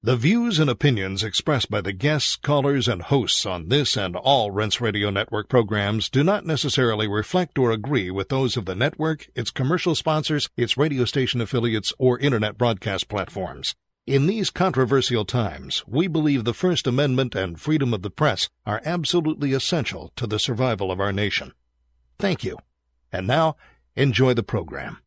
The views and opinions expressed by the guests, callers, and hosts on this and all Rense Radio Network programs do not necessarily reflect or agree with those of the network, its commercial sponsors, its radio station affiliates, or Internet broadcast platforms. In these controversial times, we believe the First Amendment and freedom of the press are absolutely essential to the survival of our nation. Thank you. And now, enjoy the program.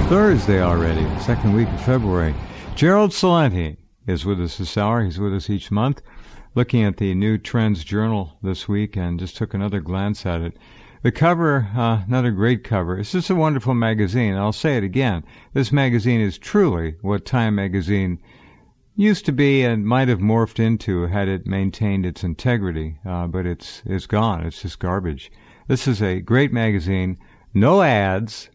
Thursday already, second week of February. Gerald Celente is with us this hour. He's with us each month, looking at the new TrendsJournal this week, and just took another glance at it. The cover, another great cover. It's just a wonderful magazine. I'll say it again. This magazine is truly what Time magazine used to be and might have morphed into had it maintained its integrity, but it's gone. It's just garbage. This is a great magazine. No ads.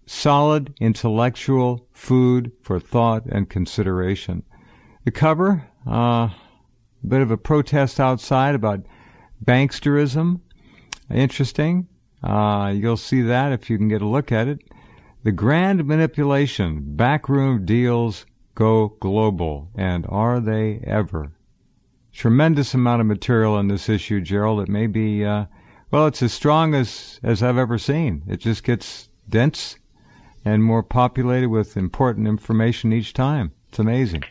Solid intellectual food for thought and consideration. The cover, a bit of a protest outside about banksterism. Interesting. You'll see that if you can get a look at it. The grand manipulation, backroom deals go global, and are they ever? Tremendous amount of material in this issue, Gerald. It may be, it's as strong as I've ever seen. It just gets dense and more populated with important information each time. It's amazing.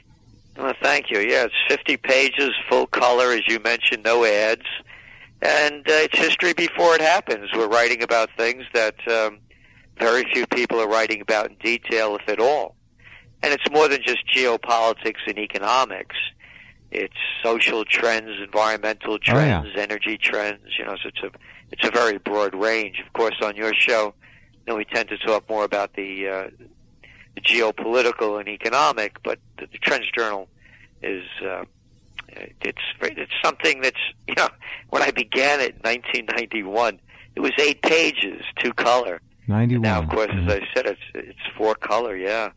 Well, thank you. Yeah, it's 50 pages, full color, as you mentioned, no ads. And it's history before it happens. We're writing about things that very few people are writing about in detail, if at all. And it's more than just geopolitics and economics. It's social trends, environmental trends, energy trends. So it's a very broad range. Of course, on your show, we tend to talk more about the geopolitical and economic, but the TrendsJournal is it's something that's, when I began it in 1991, it was 8 pages, 2 color. 91. And now, of course, as I said, it's 4 color, yeah.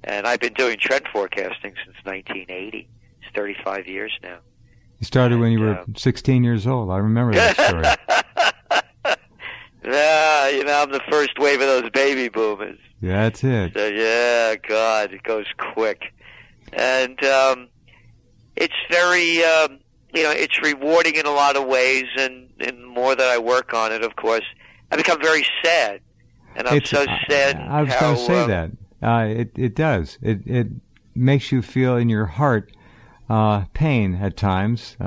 And I've been doing trend forecasting since 1980. It's 35 years now. You started when you were 16 years old. I remember that story. Yeah, I'm the first wave of those baby boomers. Yeah, that's it. So, yeah, God, it goes quick. And it's very, it's rewarding in a lot of ways, and the more that I work on it, of course, I become very sad. And I'm so sad. I was going to say that. It does. It makes you feel in your heart pain at times.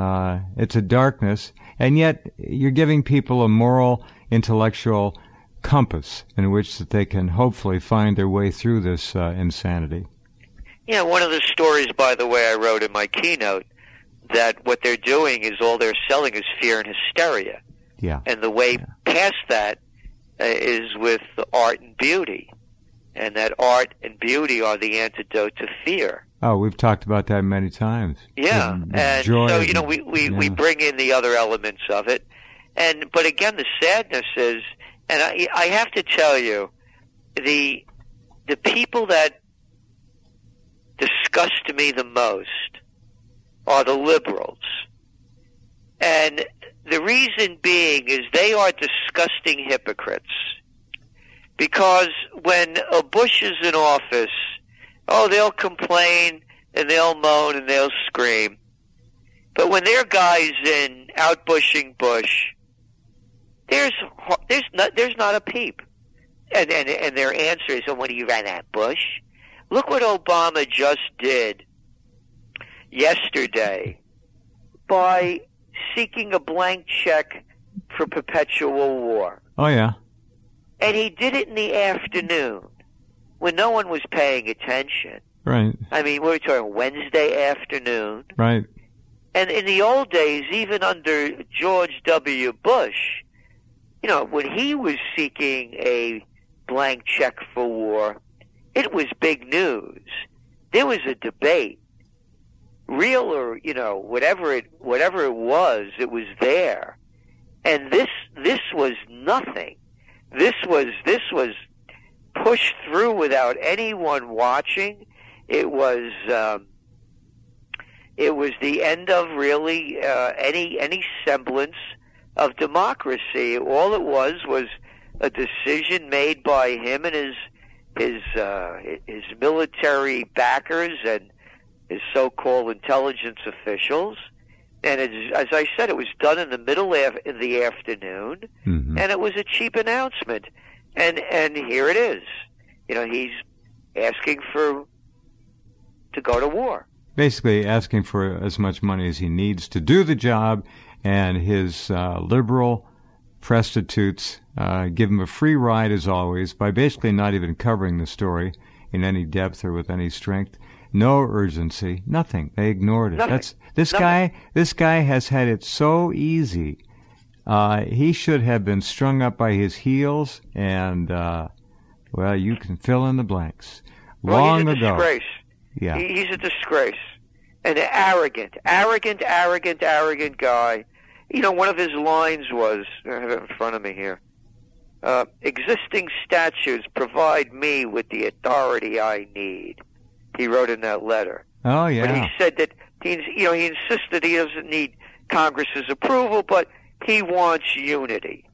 It's a darkness, and yet you're giving people a moral, intellectual compass in which that they can hopefully find their way through this insanity. Yeah, one of the stories, by the way, I wrote in my keynote, that what they're doing is all they're selling is fear and hysteria. Yeah. And the way past that is with art and beauty. And that art and beauty are the antidote to fear. Oh, we've talked about that many times. Yeah, and so, we bring in the other elements of it. But again, the sadness is, and I have to tell you, the people that disgust me the most are the liberals. And the reason being is they are disgusting hypocrites. Because when a Bush is in office, they'll complain and they'll moan and they'll scream. But when their guy's in out bushing Bush, there's not a peep. And their answer is, "Oh, what do you run at, Bush?" Look what Obama just did yesterday by seeking a blank check for perpetual war. Oh, yeah. And he did it in the afternoon when no one was paying attention. Right. I mean, we're talking Wednesday afternoon. Right. And in the old days, even under George W. Bush, when he was seeking a blank check for war, it was big news. There was a debate. Real or, whatever it was there. And this was nothing. This was pushed through without anyone watching. It was the end of really any semblance of democracy. All it was a decision made by him and his military backers and his so-called intelligence officials. And as I said, it was done in the middle of the afternoon, and it was a cheap announcement. And here it is. He's asking to go to war. Basically asking for as much money as he needs to do the job, and his liberal prostitutes give him a free ride as always by basically not even covering the story in any depth or with any strength. No urgency, nothing. They ignored it. This guy has had it so easy. He should have been strung up by his heels, and you can fill in the blanks. Long ago. He's a disgrace. Yeah, he's a disgrace. An arrogant guy. One of his lines was, I have it in front of me here. Existing statutes provide me with the authority I need. He wrote in that letter. Oh, yeah. But he said that he insisted he doesn't need Congress's approval, but he wants unity.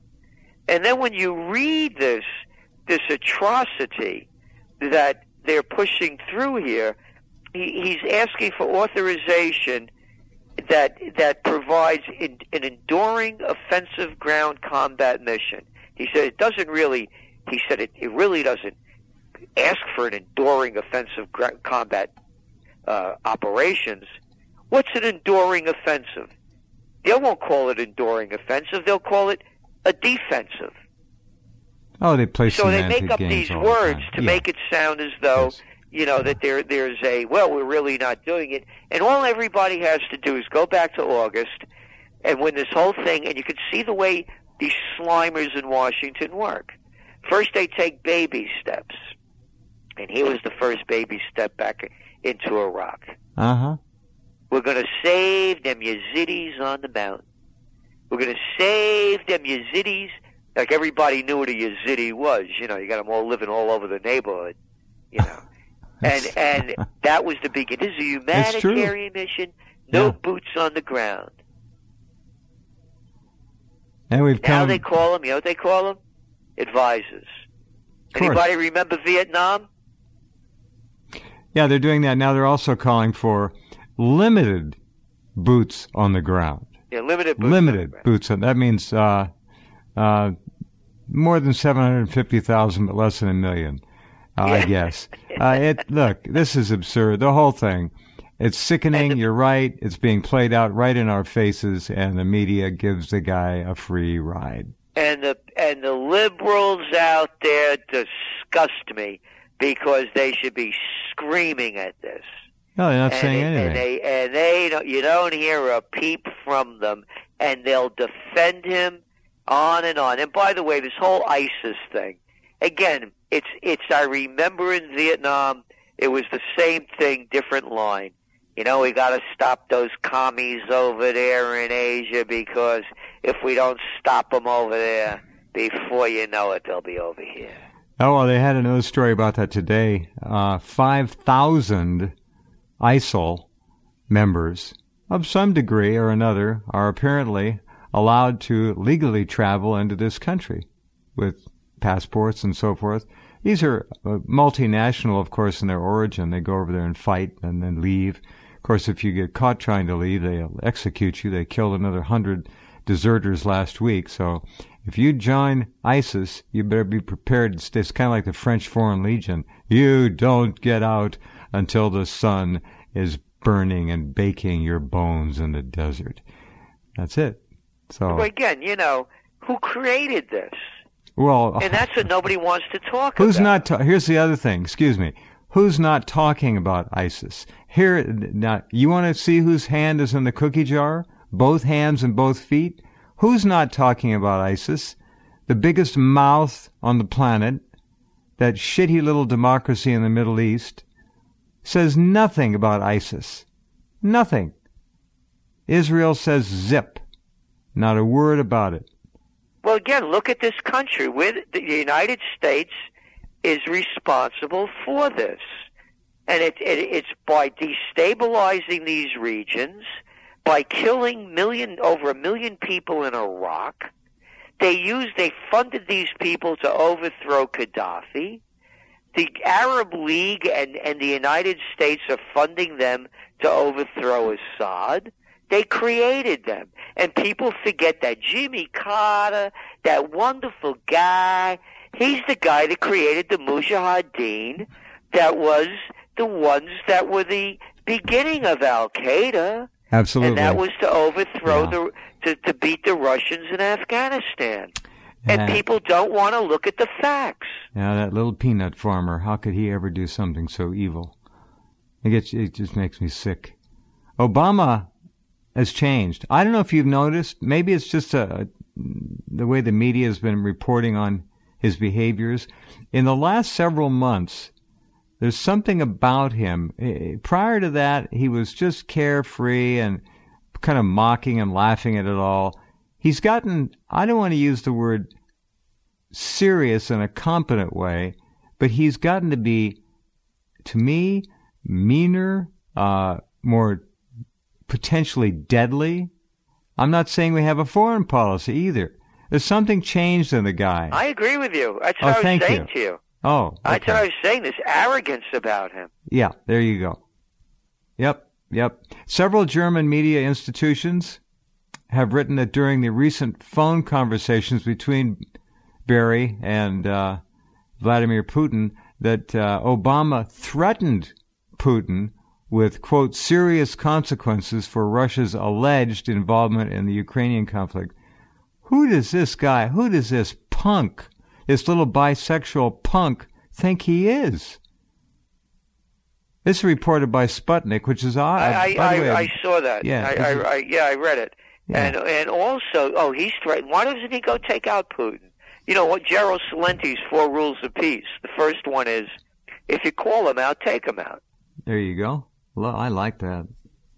And then when you read this atrocity that they're pushing through here, he's asking for authorization that provides an enduring offensive ground combat mission. He said it really doesn't ask for an enduring offensive combat operations. What's an enduring offensive? They won't call it enduring offensive. They'll call it a defensive. Oh, they play so they make up games these words to make it sound as though that there's we're really not doing it. And all everybody has to do is go back to August, and when this whole thing, and you can see the way these slimers in Washington work. First, they take baby steps. And here was the first baby step back into Iraq. We're going to save them Yazidis on the mountain. We're going to save them Yazidis. Like everybody knew what a Yazidi was. You got them all living all over the neighborhood. And that was the beginning. This is a humanitarian mission. No boots on the ground. And now they call them. You know what they call them? Advisors. Anybody remember Vietnam? Yeah, they're doing that now. They're also calling for limited boots on the ground. Yeah, limited boots. That means more than 750,000, but less than 1 million, I guess. Look, this is absurd. The whole thing. It's sickening. You're right. It's being played out right in our faces, and the media gives the guy a free ride. And the liberals out there disgust me because they should be screaming at this. No, they're not saying anything. And they don't, you don't hear a peep from them, and they'll defend him on and on. And by the way, this whole ISIS thing, again, it's I remember in Vietnam, it was the same thing, different line. We got to stop those commies over there in Asia because if we don't stop them over there, before you know it, they'll be over here. Oh, well, they had another story about that today. 5,000 ISIL members of some degree or another are apparently allowed to legally travel into this country with passports and so forth. These are multinational, of course, in their origin. They go over there and fight and then leave. Of course, if you get caught trying to leave, they'll execute you. They killed another 100 deserters last week. So if you join ISIS, you better be prepared. It's kind of like the French Foreign Legion. You don't get out until the sun is burning and baking your bones in the desert. That's it. So well, again, who created this? Well, and that's what nobody wants to talk who's about. Here's the other thing. Excuse me. Who's not talking about ISIS? Here, now, you want to see whose hand is in the cookie jar? Both hands and both feet? Who's not talking about ISIS? The biggest mouth on the planet, that shitty little democracy in the Middle East, says nothing about ISIS. Nothing. Israel says zip. Not a word about it. Well, again, look at this country. The United States is responsible for this. And it's by destabilizing these regions, by killing over 1 million people in Iraq. They funded these people to overthrow Gaddafi. The Arab League and the United States are funding them to overthrow Assad. They created them. And people forget that Jimmy Carter, that wonderful guy, he's the guy that created the Mujahideen, that was the ones that were the beginning of Al-Qaeda. Absolutely. And that was to overthrow to beat the Russians in Afghanistan. And people don't want to look at the facts. Yeah, that little peanut farmer, how could he ever do something so evil? It just makes me sick. Obama has changed. I don't know if you've noticed. Maybe it's just the way the media has been reporting on his behaviors. In the last several months, there's something about him. Prior to that, he was just carefree and kind of mocking and laughing at it all. He's gotten, I don't want to use the word serious in a competent way, but he's gotten to be, to me, meaner, more potentially deadly. I'm not saying we have a foreign policy either. There's something changed in the guy. I agree with you. That's what I was saying to you. Oh, okay. That's what I was saying, this arrogance about him. Yeah, there you go. Yep. Several German media institutions have written that during the recent phone conversations between Barry and Vladimir Putin, that Obama threatened Putin with, quote, serious consequences for Russia's alleged involvement in the Ukrainian conflict. Who does this punk, this little bisexual punk, think he is? This is reported by Sputnik, which is odd. I saw that. Yeah, I read it. Yeah. And also, he's threatened. Why doesn't he go take out Putin? You know what? Gerald Celente's 4 rules of peace. The first one is, if you call him out, take him out. There you go. Well, I like that.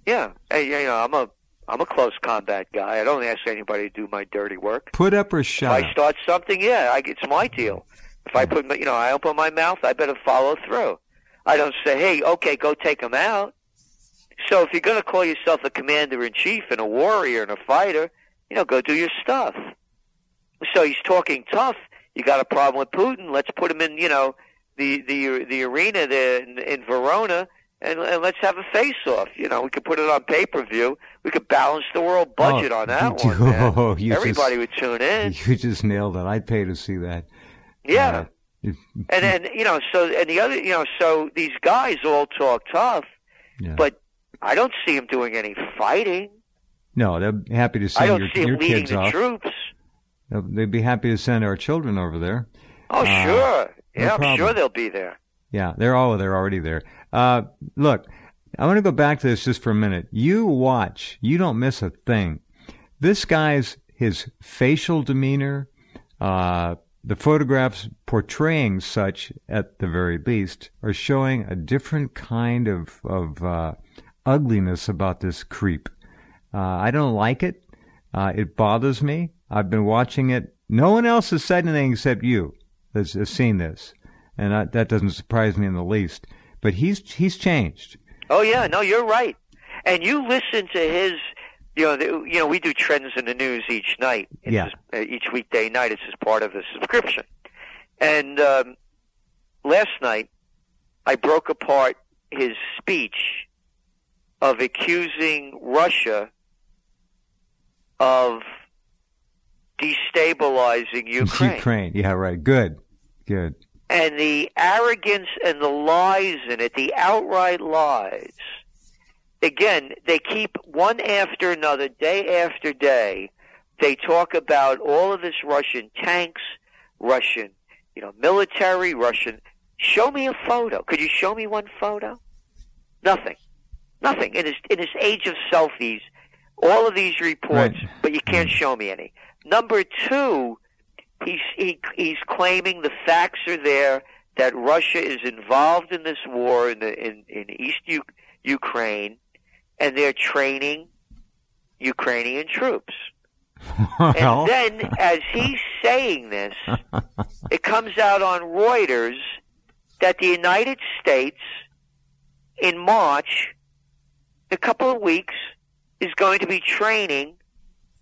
Yeah. Hey, I'm a close combat guy. I don't ask anybody to do my dirty work. Put up or shut up. If I start something, it's my deal. If I I open my mouth, I better follow through. I don't say, hey, okay, go take him out. So if you're going to call yourself a commander-in-chief and a warrior and a fighter, go do your stuff. So he's talking tough. You got a problem with Putin? Let's put him in, the arena there in Verona, and let's have a face-off. We could put it on pay-per-view. We could balance the world budget on that one. Man. Everybody would tune in. You just nailed it. I'd pay to see that. Yeah. And then, so these guys all talk tough, but I don't see him doing any fighting. No, they're happy to send your kids off. I don't see him leading the troops. They'd be happy to send our children over there. Oh, sure. Yeah, no I'm sure they'll be there. Yeah, they're already there. Look, I want to go back to this just for a minute. You watch. You don't miss a thing. This guy's, his facial demeanor, the photographs portraying such, at the very least, are showing a different kind of ugliness about this creep. I don't like it. It bothers me. I've been watching it. No one else has said anything except you has seen this, and that doesn't surprise me in the least. But he's changed. Oh yeah, no, you're right. And you listen to his We do Trends in the News each night. Each weekday night. It's just part of the subscription. And last night, I broke apart his speech of accusing Russia of destabilizing Ukraine. Ukraine, yeah, right. Good. And the arrogance and the lies in it, the outright lies. Again, they keep one after another, day after day. They talk about all of this Russian tanks, Russian, military, Russian. Show me a photo. Could you show me one photo? Nothing. In this age of selfies, all of these reports, right. But you can't show me any. Number two, he's claiming the facts are there that Russia is involved in this war in East Ukraine, and they're training Ukrainian troops. Well. And then, as he's saying this, it comes out on Reuters that the United States, in March, a couple of weeks, is going to be training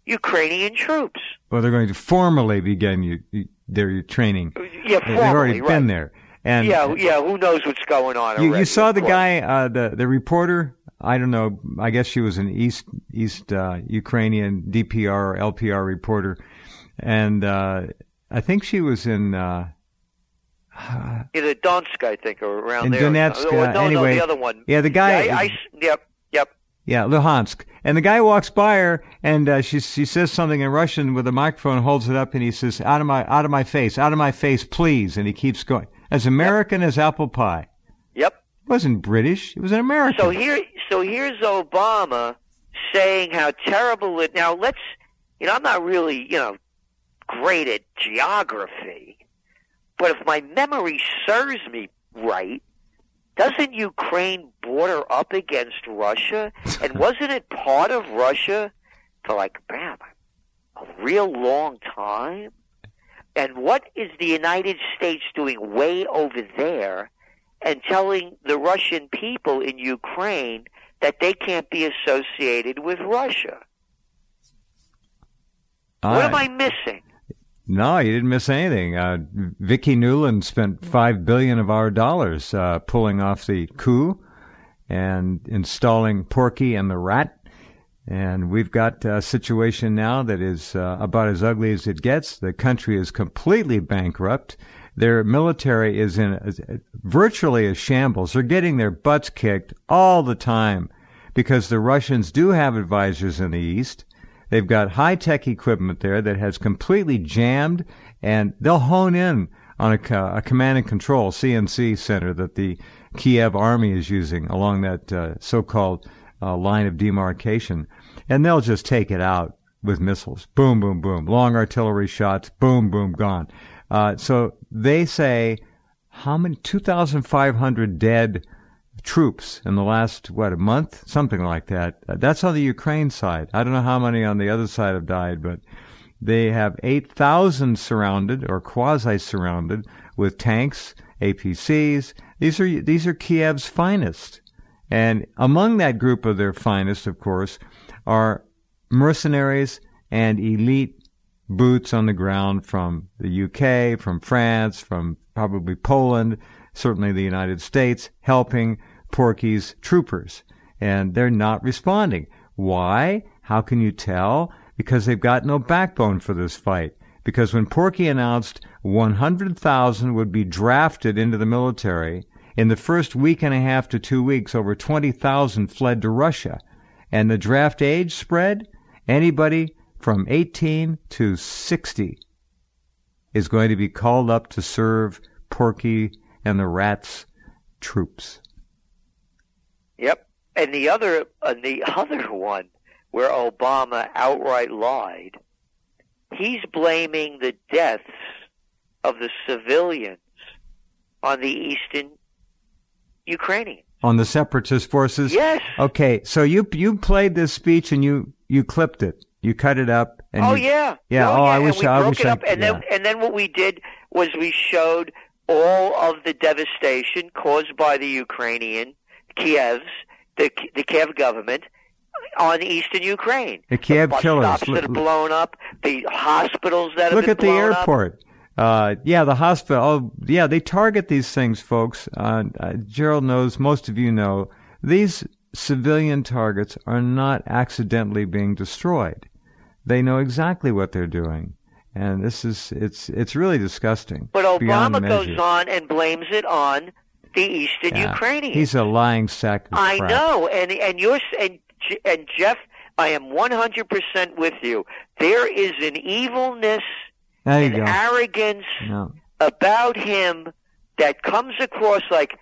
Ukrainian troops. Well, they're going to formally begin their training. Yeah, formally, they've already been there. And who knows what's going on already? You saw the guy, the reporter. I don't know. I guess she was an East Ukrainian DPR or LPR reporter, and I think she was in either Donetsk, I think, or around in there. Donetsk. No, Anyway, the other one. Yeah, the guy. Yep. Yeah, Luhansk. And the guy walks by her, and she says something in Russian with a microphone, holds it up, and he says, out of my face, please. And he keeps going. As American as apple pie. Yep. It wasn't British. It was an American. So here's Obama saying how terrible it. Now let's, I'm not really, great at geography, but if my memory serves me right, doesn't Ukraine border up against Russia? And wasn't it part of Russia for a real long time? And what is the United States doing way over there and telling the Russian people in Ukraine that they can't be associated with Russia? What am I missing? No, you didn't miss anything. Vicki Nuland spent $5 billion of our dollars pulling off the coup and installing Porky and the Rat. And we've got a situation now that is about as ugly as it gets. The country is completely bankrupt. Their military is in virtually a shambles. They're getting their butts kicked all the time because the Russians do have advisors in the East. They've got high-tech equipment there that has completely jammed, and they'll hone in on a command and control, CNC center, that the Kiev army is using along that so-called line of demarcation. And they'll just take it out with missiles. Boom, boom, boom. Long artillery shots. Boom, boom, gone. So they say, how many? 2,500 dead troops in the last, a month? Something like that. That's on the Ukraine side. I don't know how many on the other side have died, but they have 8,000 surrounded or quasi-surrounded with tanks, APCs. These are Kiev's finest. And among that group of their finest, of course, are mercenaries and elite boots on the ground from the UK, from France, from probably Poland, certainly the United States, helping Porky's troopers. And they're not responding. Why? How can you tell? Because they've got no backbone for this fight. Because when Porky announced 100,000 would be drafted into the military, in the first week and a half to 2 weeks, over 20,000 fled to Russia. And the draft age spread, anybody from 18 to 60 is going to be called up to serve Porky and the Rat's troops. Yep. And the other one where Obama outright lied, he's blaming the deaths of the civilians on the eastern Ukrainians. On the separatist forces? Yes. Okay, so you played this speech and you clipped it. You cut it up. And yeah. Yeah. I wish and then what we did was we showed all of the devastation caused by the Ukrainian Kiev's, the Kiev government, on eastern Ukraine. The Kiev killers. Bus stops that are blown up, the hospitals that have been blown up. Look at the airport. The hospital. Oh, yeah, they target these things, folks. Gerald knows, most of you know, these civilian targets are not accidentally being destroyed. They know exactly what they're doing. And it's really disgusting. But Obama goes on and blames it on the eastern Ukrainians. He's a lying sack of crap. I know, and Jeff, I am 100% with you. There is an evilness and arrogance about him that comes across like,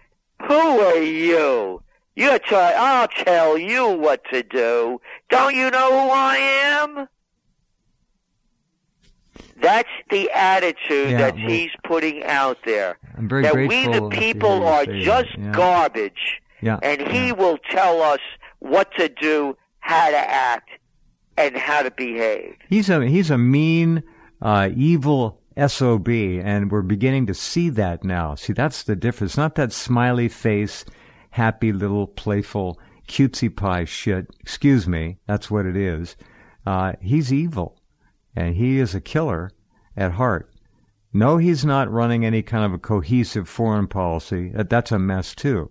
who are you? I'll tell you what to do. Don't you know who I am? That's the attitude that he's putting out there. I'm very that grateful we, the people, are just garbage, and he will tell us what to do, how to act, and how to behave. He's a mean, evil SOB, and we're beginning to see that now. See, that's the difference. Not that smiley face, happy little playful cutesy pie shit. Excuse me, that's what it is. He's evil. And he is a killer at heart. No, he's not running any kind of a cohesive foreign policy. That's a mess, too.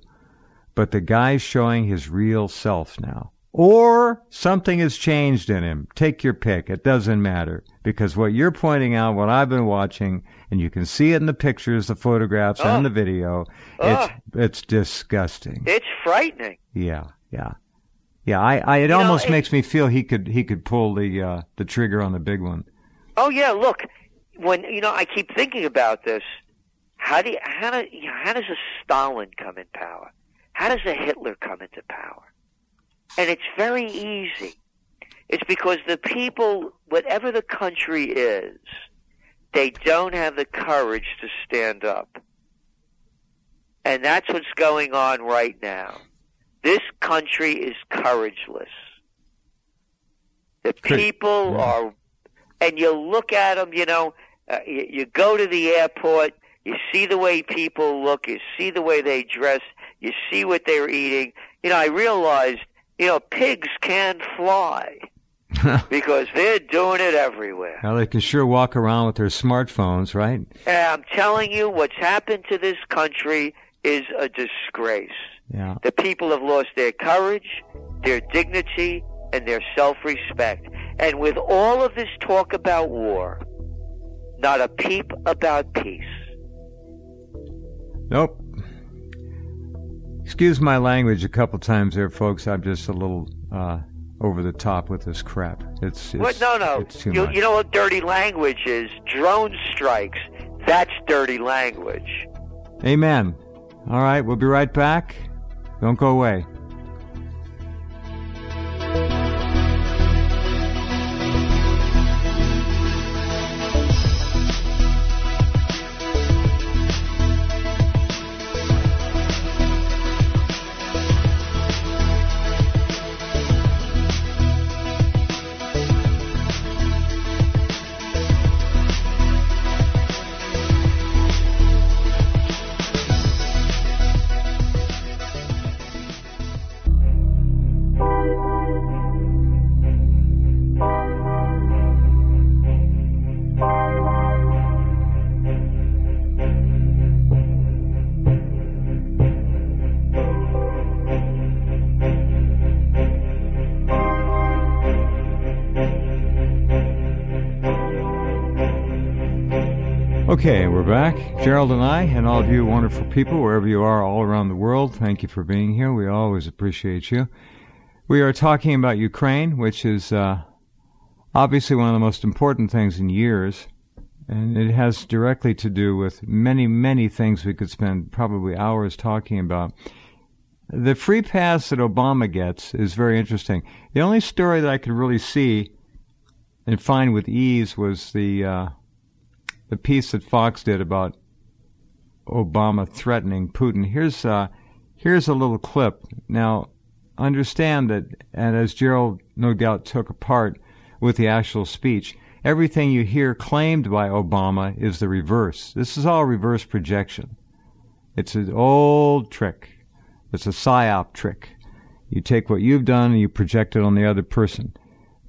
But the guy's showing his real self now. Or something has changed in him. Take your pick. It doesn't matter. Because what you're pointing out, what I've been watching, and you can see it in the pictures, the photographs, and the video, it's disgusting. It's frightening. Yeah. It almost makes me feel he could pull the trigger on the big one. Oh yeah, look, when I keep thinking about this, how does a Stalin come in power? How does a Hitler come into power? And it's very easy. It's because the people, whatever the country is, they don't have the courage to stand up. And that's what's going on right now. This country is courageless. The people are, and you look at them, you go to the airport, you see the way people look, you see the way they dress, you see what they're eating. I realized, pigs can fly because they're doing it everywhere. Well, they can sure walk around with their smartphones, right? And I'm telling you, what's happened to this country is a disgrace. Yeah. The people have lost their courage, their dignity, and their self-respect. And with all of this talk about war, not a peep about peace. Nope. Excuse my language a couple times there, folks. I'm just a little over the top with this crap. It's too much. You know what dirty language is? Drone strikes. That's dirty language. Amen. All right, we'll be right back. Don't go away. Okay, we're back. Gerald and I, and all of you wonderful people, wherever you are all around the world, thank you for being here. We always appreciate you. We are talking about Ukraine, which is obviously one of the most important things in years, and it has directly to do with many, many things we could spend probably hours talking about. The free pass that Obama gets is very interesting. The only story that I could really see and find with ease was the piece that Fox did about Obama threatening Putin. Here's a little clip. Now, understand that, and as Gerald no doubt took apart with the actual speech, everything you hear claimed by Obama is the reverse. This is all reverse projection. It's an old trick. It's a PSYOP trick. You take what you've done and you project it on the other person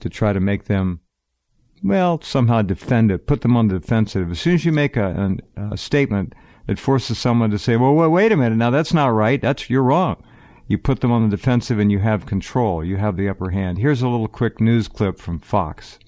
to try to make them, well, somehow defend it, put them on the defensive. As soon as you make a statement that forces someone to say, well, wait a minute, now that's not right, you're wrong. You put them on the defensive and you have control. You have the upper hand. Here's a little quick news clip from Fox.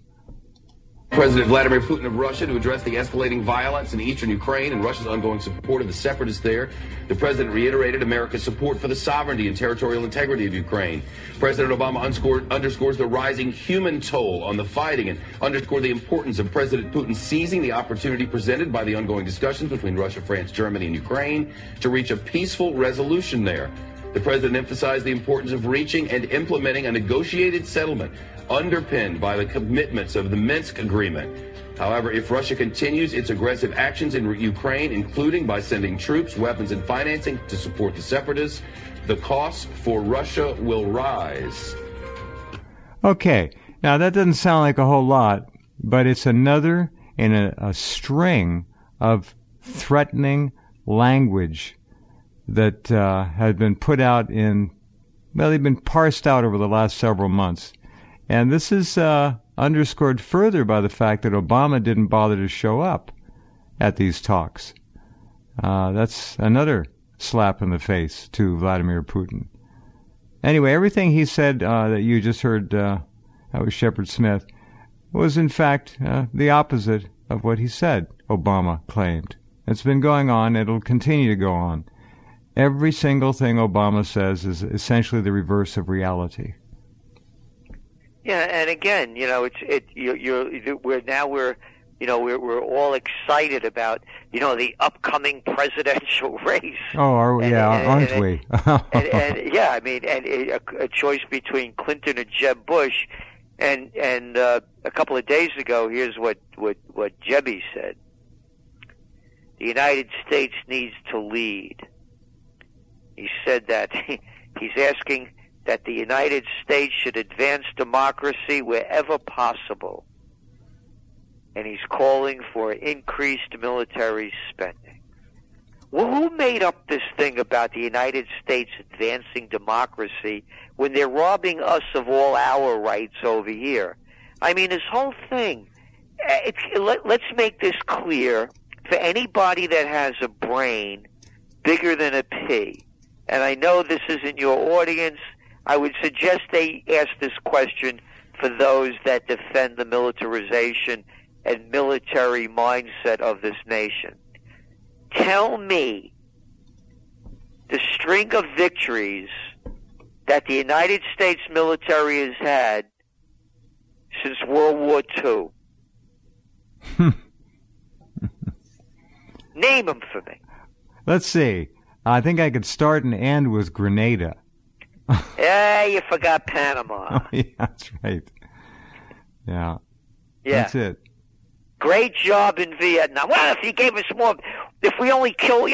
President Vladimir Putin of Russia to address the escalating violence in eastern Ukraine and Russia's ongoing support of the separatists there. The president reiterated America's support for the sovereignty and territorial integrity of Ukraine. President Obama underscores the rising human toll on the fighting and underscored the importance of President Putin seizing the opportunity presented by the ongoing discussions between Russia, France, Germany, and Ukraine to reach a peaceful resolution there. The president emphasized the importance of reaching and implementing a negotiated settlement underpinned by the commitments of the Minsk Agreement. However, if Russia continues its aggressive actions in Ukraine, including by sending troops, weapons, and financing to support the separatists, the costs for Russia will rise. Okay, now that doesn't sound like a whole lot, but it's another in a string of threatening language that had been put out they've been parsed out over the last several months. And this is underscored further by the fact that Obama didn't bother to show up at these talks. That's another slap in the face to Vladimir Putin. Anyway, everything he said that you just heard, that was Shepard Smith, was in fact the opposite of what he said, Obama claimed. It's been going on. It'll continue to go on. Every single thing Obama says is essentially the reverse of reality. Yeah, and again, we're all excited about, the upcoming presidential race. Oh, aren't we? A choice between Clinton and Jeb Bush, and a couple of days ago, here's what Jebby said: the United States needs to lead. He said that he's asking that the United States should advance democracy wherever possible. And he's calling for increased military spending. Well, who made up this thing about the United States advancing democracy when they're robbing us of all our rights over here? I mean, this whole thing, let's make this clear for anybody that has a brain bigger than a pea. And I know this isn't your audience. I would suggest they ask this question for those that defend the militarization and military mindset of this nation. Tell me the string of victories that the United States military has had since World War II. Name them for me. Let's see. I think I could start and end with Grenada. Yeah, you forgot Panama. Oh, yeah, that's right. Yeah. That's it. Great job in Vietnam. Well, if you gave us more, if we only killed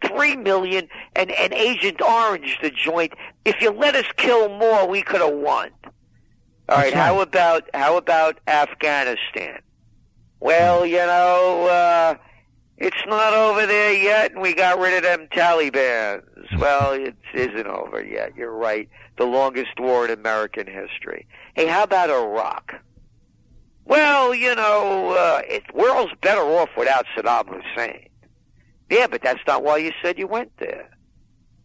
3 million and Agent Orange the joint. If you let us kill more, we could have won. All right. How about Afghanistan? Well, it's not over there yet, and we got rid of them Taliban. Well, it isn't over yet. You're right. The longest war in American history. Hey, how about Iraq? Well, the world's better off without Saddam Hussein. Yeah, but that's not why you said you went there.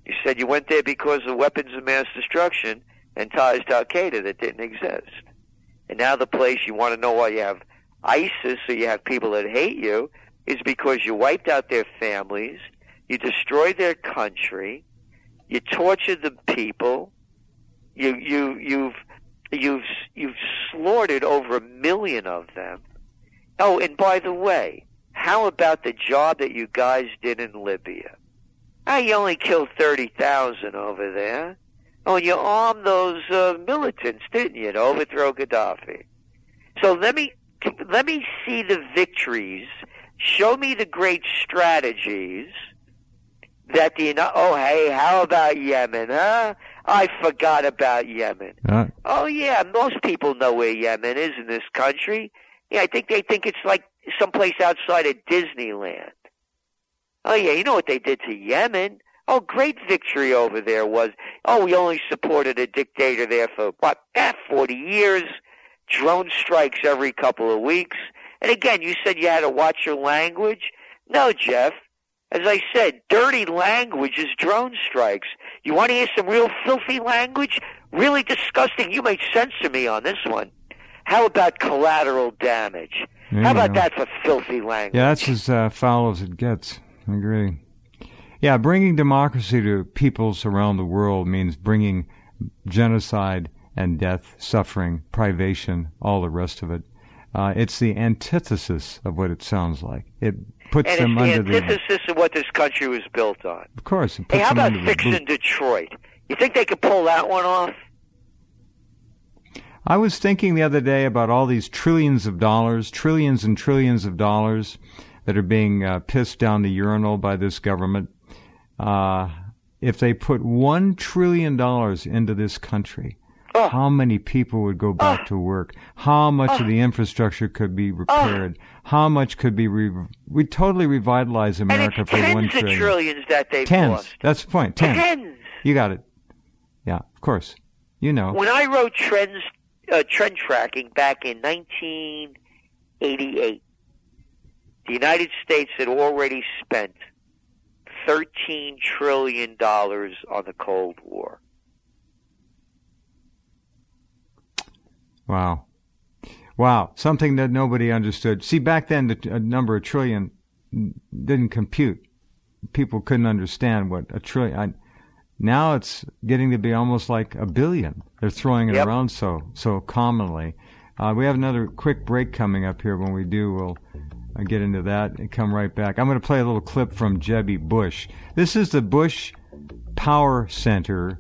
You said you went there because of weapons of mass destruction and ties to Al-Qaeda that didn't exist. And now the place you want to know why you have ISIS, or you have people that hate you, is because you wiped out their families, you destroyed their country, you tortured the people, you've slaughtered over 1 million of them. Oh, and by the way, how about the job that you guys did in Libya? You only killed 30,000 over there. Oh, and you armed those militants, didn't you, to overthrow Gaddafi? So let me see the victories. Show me the great strategies that how about Yemen, huh? I forgot about Yemen. Oh, yeah, most people know where Yemen is in this country. Yeah, I think they think it's like someplace outside of Disneyland. Oh, yeah, you know what they did to Yemen? Oh, great victory over there was, we only supported a dictator there for, 40 years, drone strikes every couple of weeks. And again, you said you had to watch your language. No, Jeff. As I said, dirty language is drone strikes. You want to hear some real filthy language? Really disgusting. You made sense to me on this one. How about collateral damage? How about that for filthy language? Yeah, that's as foul as it gets. I agree. Yeah, bringing democracy to peoples around the world means bringing genocide and death, suffering, privation, all the rest of it. It's the antithesis of what it sounds like. It puts them under the... And it's the antithesis of what this country was built on. Of course. Hey, how about fixing Detroit? You think they could pull that one off? I was thinking the other day about all these trillions and trillions of dollars that are being pissed down the urinal by this government. If they put $1 trillion into this country, how many people would go back to work? How much of the infrastructure could be repaired? How much could be... We'd totally revitalize America for $1 trillion. Tens of trillions that they've lost. That's the point. Tens. You got it. Yeah, of course. You know. When I wrote trend tracking back in 1988, the United States had already spent $13 trillion on the Cold War. Wow. Something that nobody understood. See, back then, the number of trillion didn't compute. People couldn't understand what a trillion... Now it's getting to be almost like a billion. They're throwing it around so commonly. We have another quick break coming up here. When we do, we'll get into that and come right back. I'm going to play a little clip from Jebby Bush. This is the Bush Power Center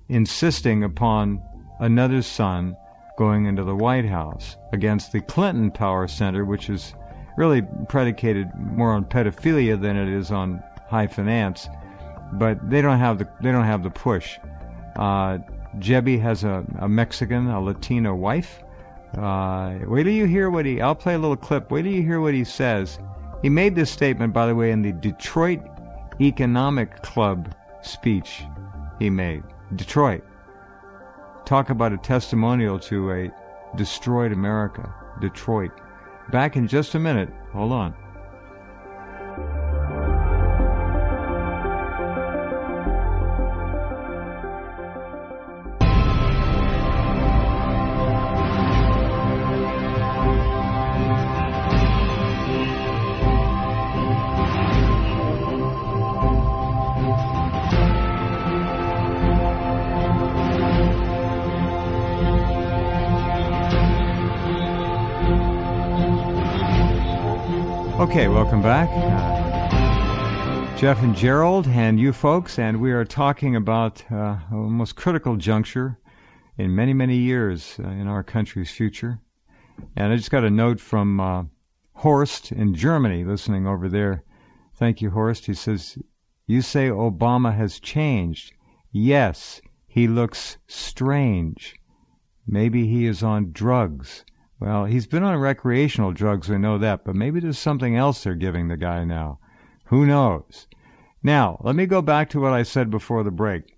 insisting upon another son going into the White House against the Clinton Power Center, which is really predicated more on pedophilia than it is on high finance. But they don't have the push. Jebby has a Mexican, a Latino wife. Wait till you hear I'll play a little clip. Wait till you hear what he says. He made this statement, by the way, in the Detroit Economic Club speech he made. Detroit. Talk about a testimonial to a destroyed America. Detroit. Back in just a minute. Hold on. Okay, welcome back. Jeff and Gerald and you folks, and we are talking about a most critical juncture in many, many years in our country's future. And I just got a note from Horst in Germany, listening over there. Thank you, Horst. He says, you say Obama has changed. Yes, he looks strange. Maybe he is on drugs. Well, he's been on recreational drugs, we know that, but maybe there's something else they're giving the guy now. Who knows? Now, let me go back to what I said before the break.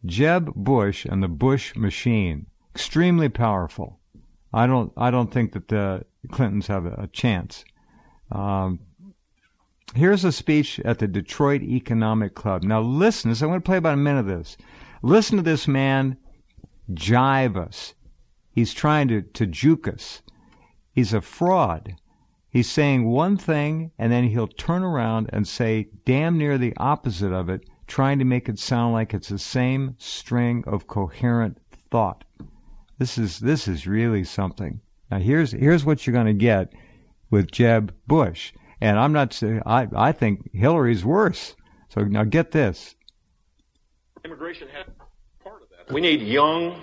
Jeb Bush and the Bush machine, extremely powerful. I don't think that the Clintons have a chance. Here's a speech at the Detroit Economic Club. Now listen, I'm going to play about a minute of this. Listen to this man jive us. He's trying to juke us. He's a fraud. He's saying one thing, and then he'll turn around and say damn near the opposite of it, trying to make it sound like it's the same string of coherent thought. This is really something. Now here's what you're going to get with Jeb Bush. And I'm not saying I think Hillary's worse. So now get this. Immigration has part of that. We need young,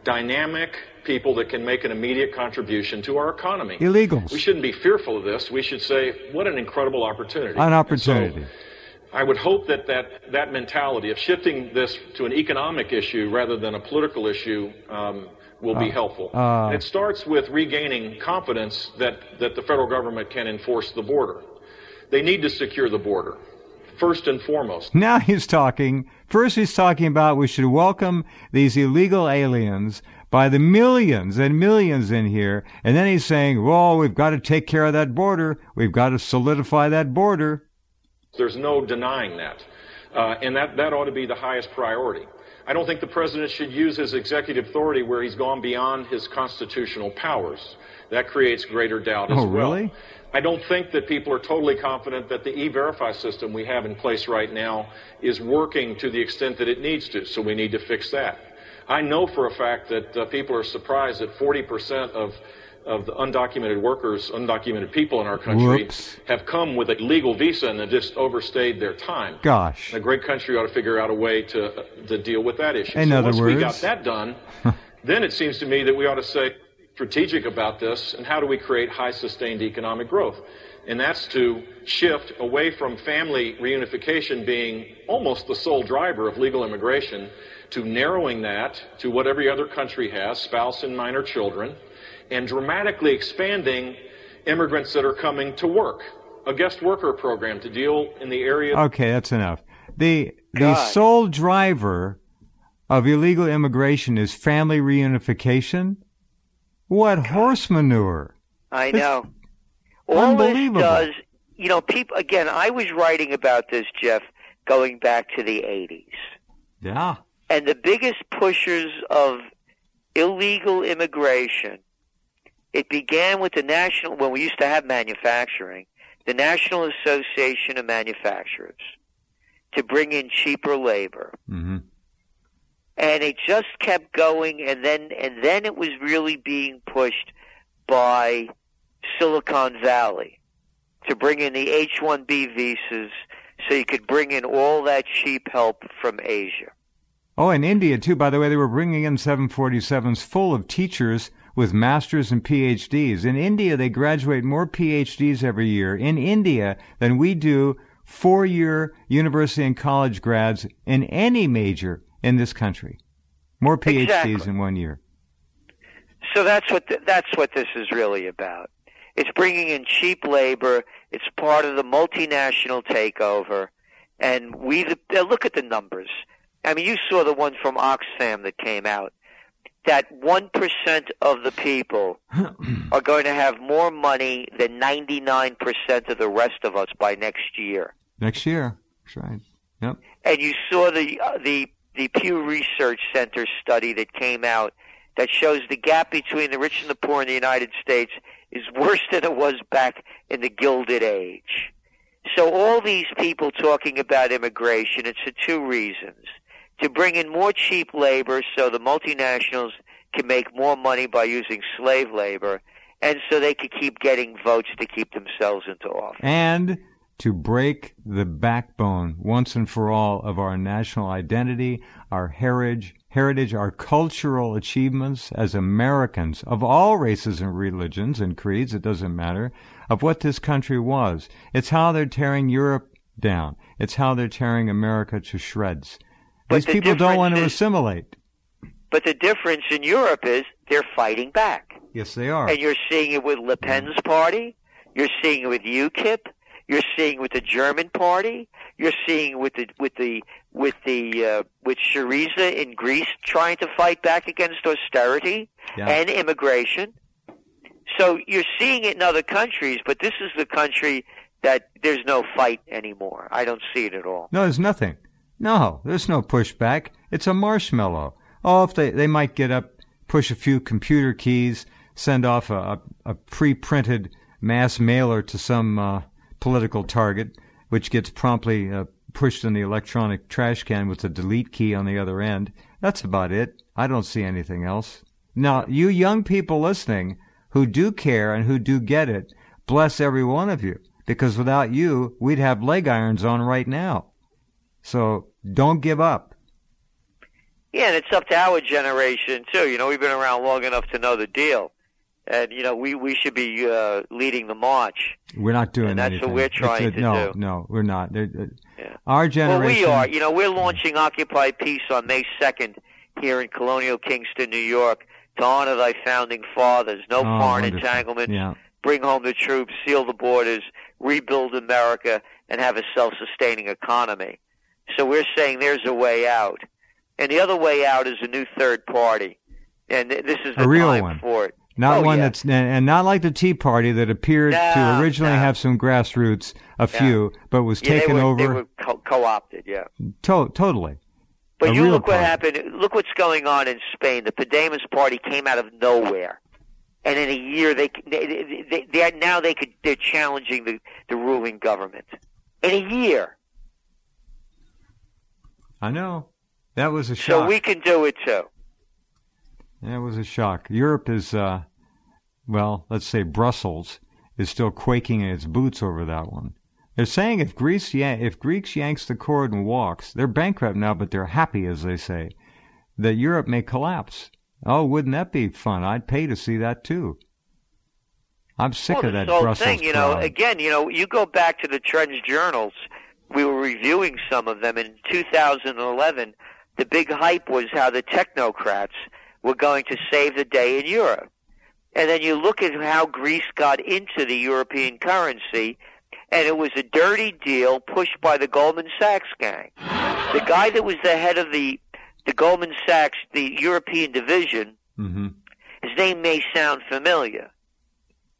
dynamic people that can make an immediate contribution to our economy. Illegals. We shouldn't be fearful of this. We should say, what an incrable opportunity. An opportunity. So I would hope that mentality of shifting this to an economic issue rather than a political issue will be helpful. And it starts with regaining confidence that the federal government can enforce the border. They need to secure the border. first and foremost. Now he's talking about we should welcome these illegal aliens by the millions and millions in here. And then he's saying, well, we've got to take care of that border. We've got to solidify that border. There's no denying that. And that ought to be the highest priority. I don't think the president should use his executive authority where he's gone beyond his constitutional powers. That creates greater doubt as well. Oh, really? I don't think that people are totally confident that the E-Verify system we have in place right now is working to the extent that it needs to, so we need to fix that. I know for a fact that people are surprised that 40% of the undocumented workers, undocumented people in our country have come with a legal visa and have just overstayed their time. Gosh. A great country ought to figure out a way to deal with that issue. In other words, once we got that done, then it seems to me that we ought to say strategic about this and how do we create high sustained economic growth. And that's to shift away from family reunification being almost the sole driver of legal immigration to narrowing that to what every other country has, spouse and minor children, and dramatically expanding immigrants that are coming to work, a guest worker program to deal in the area. Okay, that's enough. The sole driver of illegal immigration is family reunification? What horse manure? I know. Unbelievable. All this does, people, again, I was writing about this, Jeff, going back to the 80s. Yeah. And the biggest pushers of illegal immigration, it began with when we used to have manufacturing, the National Association of Manufacturers, to bring in cheaper labor. Mm-hmm. And it just kept going, and then it was really being pushed by Silicon Valley to bring in the H-1B visas so you could bring in all that cheap help from Asia. Oh, and India, too. By the way, they were bringing in 747s full of teachers with masters and PhDs. In India, they graduate more PhDs every year in India than we do four-year university and college grads in any major in this country. More PhDs in 1 year. So that's what this is really about. It's bringing in cheap labor. It's part of the multinational takeover. And look at the numbers. I mean, you saw the one from Oxfam that came out. That 1% of the people are going to have more money than 99% of the rest of us by next year. Next year. That's right. Yep. And you saw the Pew Research Center study that came out that shows the gap between the rich and the poor in the United States is worse than it was back in the Gilded Age. So all these people talking about immigration, it's for two reasons. To bring in more cheap labor so the multinationals can make more money by using slave labor, and so they could keep getting votes to keep themselves into office. And to break the backbone once and for all of our national identity, our heritage, our cultural achievements as Americans of all races and religions and creeds, it doesn't matter, of what this country was. It's how they're tearing Europe down. It's how they're tearing America to shreds. These people don't want to assimilate. But the difference in Europe is they're fighting back. Yes, they are. And you're seeing it with Le Pen's party. You're seeing it with UKIP. You're seeing it with the German party. You're seeing it with Syriza in Greece trying to fight back against austerity and immigration. So you're seeing it in other countries, but this is the country that there's no fight anymore. I don't see it at all. No, there's nothing. No, there's no pushback. It's a marshmallow. Oh, if they might get up, push a few computer keys, send off a pre-printed mass mailer to some political target, which gets promptly pushed in the electronic trash can with the delete key on the other end. That's about it. I don't see anything else. Now, you young people listening who do care and who do get it, bless every one of you, because without you, we'd have leg irons on right now. So don't give up. Yeah, and it's up to our generation, too. We've been around long enough to know the deal. And, we should be leading the march. We're not doing anything. And that's what we're trying to do. No, we're not. Our generation... Well, we are. We're launching Occupy Peace on May 2nd here in Colonial Kingston, New York, to honor thy founding fathers. No foreign entanglements. Yeah. Bring home the troops, seal the borders, rebuild America, and have a self-sustaining economy. So we're saying there's a way out. And the other way out is a new third party. And this is the a real time one. for it. Not one that's, and not like the Tea Party that appeared to originally have some grassroots, few, but was taken over. They were co-opted, yeah. Totally. But you look what happened. Look what's going on in Spain. The Podemos party came out of nowhere, and in a year they're challenging the ruling government. In a year. I know. That was a shock. So we can do it too. That was a shock. Europe is, let's say Brussels is still quaking in its boots over that one. They're saying if Greece yanks the cord and walks, they're bankrupt now, but they're happy, as they say, that Europe may collapse. Oh, wouldn't that be fun? I'd pay to see that too. I'm sick of that Brussels thing, again, you go back to the Trends journals. We were reviewing some of them in 2011. The big hype was how the technocrats were going to save the day in Europe. And then you look at how Greece got into the European currency, and it was a dirty deal pushed by the Goldman Sachs gang. The guy that was the head of the Goldman Sachs, the European division, his name may sound familiar.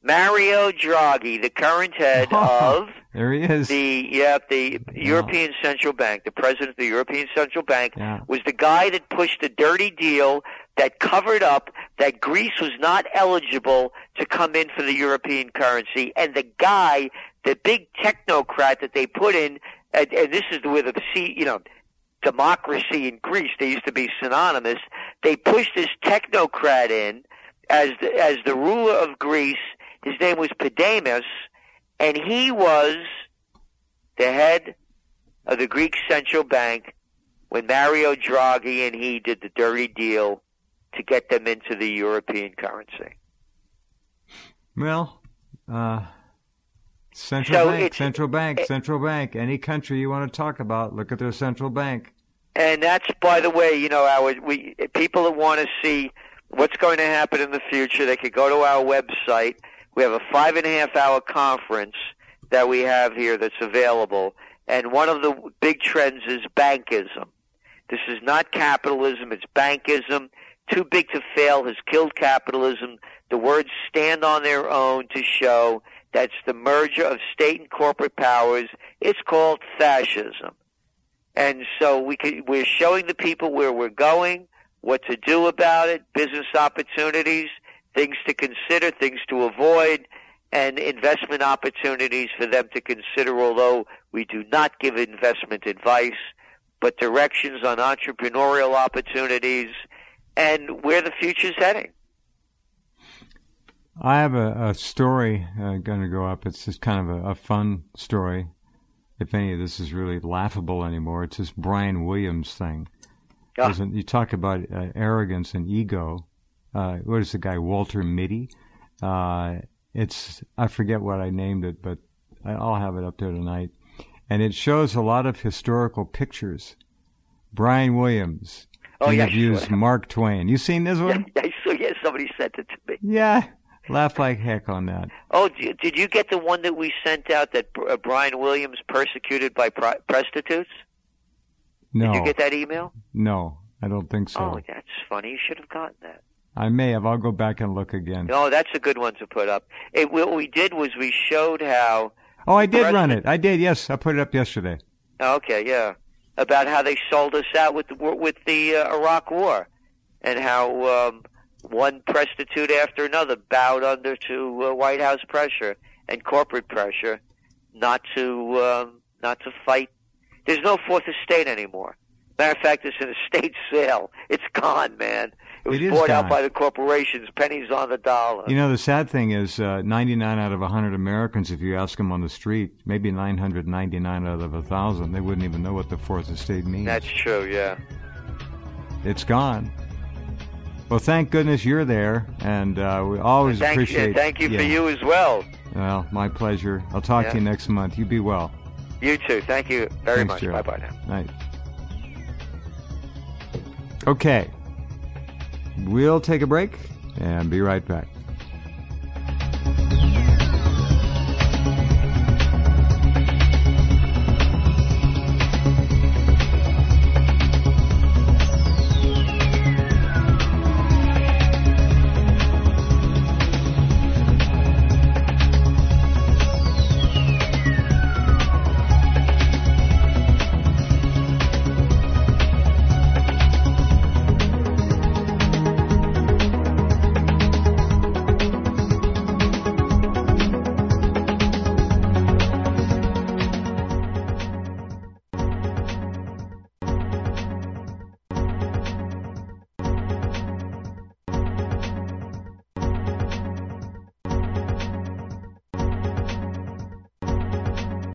Mario Draghi, the current head of there he is. the European Central Bank, the president of the European Central Bank, was the guy that pushed the dirty deal that covered up that Greece was not eligible to come in for the European currency, and the guy, the big technocrat that they put in, and this is where democracy in Greece, they used to be synonymous. They pushed this technocrat in as the ruler of Greece. His name was Podemos, and he was the head of the Greek Central Bank when Mario Draghi and he did the dirty deal to get them into the European currency. Well, central bank. Any country you want to talk about, look at their central bank. And that's, by the way, people that want to see what's going to happen in the future, they could go to our website. We have a 5.5-hour conference that we have here that's available. And one of the big trends is bankism. This is not capitalism, it's bankism. Too big to fail has killed capitalism. The words stand on their own to show that's the merger of state and corporate powers. It's called fascism. And so we're showing the people where we're going, what to do about it, business opportunities, things to consider, things to avoid, and investment opportunities for them to consider, although we do not give investment advice, but directions on entrepreneurial opportunities and where the future's heading. I have a story going to go up. It's just kind of a fun story. If any of this is really laughable anymore, it's this Brian Williams thing. You talk about arrogance and ego. What is the guy, Walter Mitty? I forget what I named it, but I'll have it up there tonight. And it shows a lot of historical pictures. Brian Williams interviews Mark Twain. You seen this one? I saw. Yeah, somebody sent it to me. Yeah, laugh like heck on that. Oh, did you get the one that we sent out that Brian Williams persecuted by prostitutes? No. Did you get that email? No, I don't think so. Oh, that's funny. You should have gotten that. I may have. I'll go back and look again. Oh, that's a good one to put up. What we did was we showed how... Oh, I did run it. I did, yes. I put it up yesterday. Okay, yeah. About how they sold us out with the Iraq War, and how one prostitute after another bowed under to White House pressure and corporate pressure not to fight. There's no fourth estate anymore. Matter of fact, it's an estate sale. It's gone, man. It was bought out by the corporations, pennies on the dollar. You know, the sad thing is 99 out of 100 Americans, if you ask them on the street, maybe 999 out of 1,000, they wouldn't even know what the fourth estate means. That's true, yeah. It's gone. Well, thank goodness you're there, and we always appreciate... Thank you for you as well. Well, my pleasure. I'll talk to you next month. You be well. You too. Thank you very much. Gerald. Bye-bye now. Night. Okay. We'll take a break and be right back.